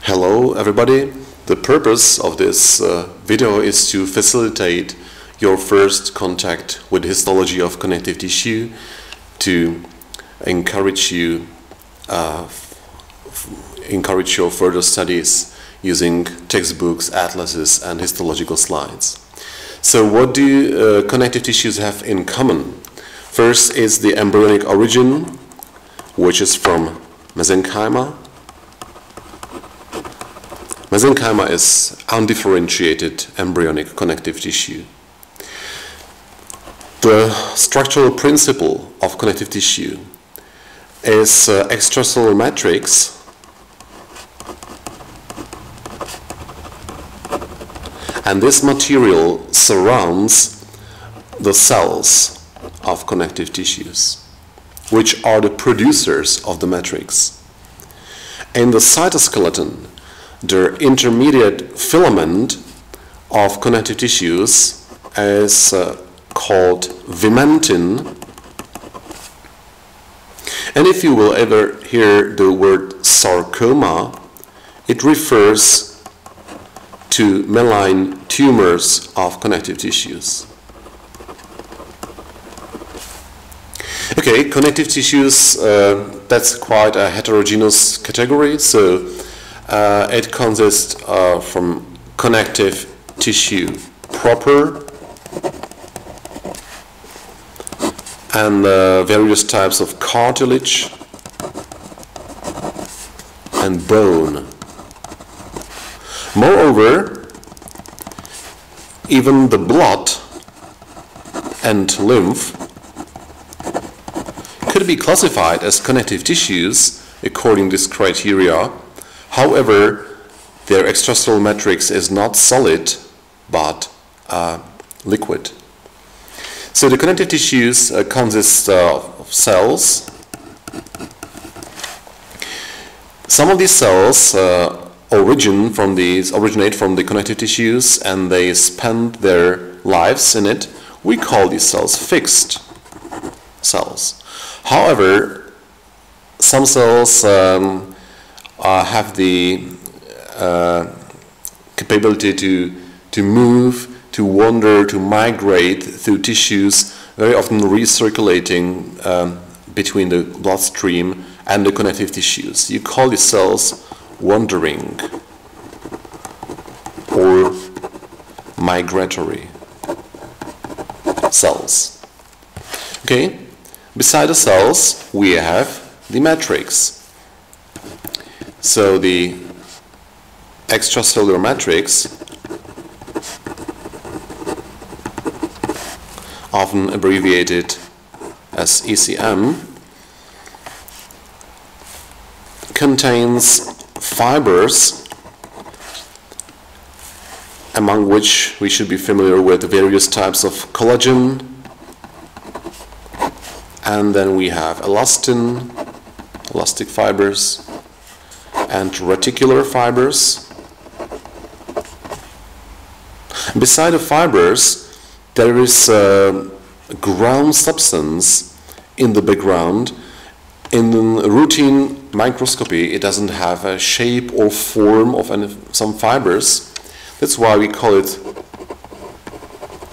Hello everybody. The purpose of this video is to facilitate your first contact with histology of connective tissue, to encourage your further studies using textbooks, atlases and histological slides. So what do connective tissues have in common? First is the embryonic origin, which is from mesenchyma. Mesenchyma is undifferentiated embryonic connective tissue. The structural principle of connective tissue is extracellular matrix and this material surrounds the cells of connective tissues, which are the producers of the matrix. In the cytoskeleton, the intermediate filament of connective tissues is called vimentin. And if you will ever hear the word sarcoma, it refers to malign tumors of connective tissues. Okay, connective tissues, that's quite a heterogeneous category. So it consists from connective tissue proper and various types of cartilage and bone. Moreover, even the blood and lymph could be classified as connective tissues according to this criteria. However, their extracellular matrix is not solid but liquid. So the connective tissues consist of cells. Some of these cells originate from the connective tissues and they spend their lives in it. We call these cells fixed cells. However, some cells have the capability to move, to wander, to migrate through tissues, very often recirculating between the bloodstream and the connective tissues. You call these cells wandering or migratory cells. Okay, beside the cells we have the matrix. So the extracellular matrix, often abbreviated as ECM, contains fibers, among which we should be familiar with various types of collagen, and then we have elastin, elastic fibers, and reticular fibers. Beside the fibers, there is a ground substance in the background. In routine microscopy, it doesn't have a shape or form of some fibers. That's why we call it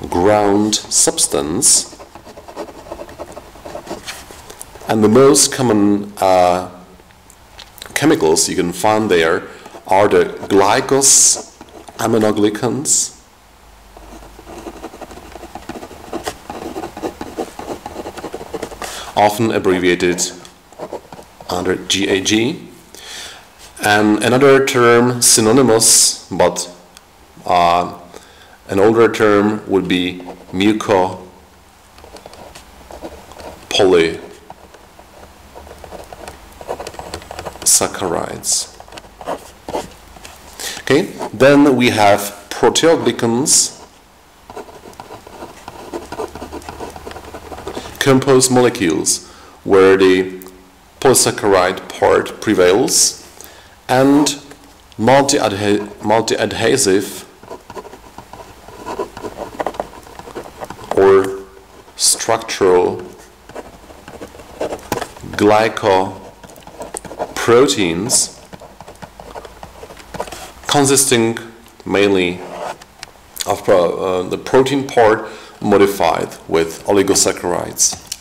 ground substance. And the most common chemicals you can find there are the glycosaminoglycans, often abbreviated under GAG, and another term synonymous but an older term would be mucopolysaccharides. Okay, then we have proteoglycans, composed molecules where the polysaccharide part prevails, and multi-adhesive or structural glycoproteins consisting mainly of the protein part modified with oligosaccharides.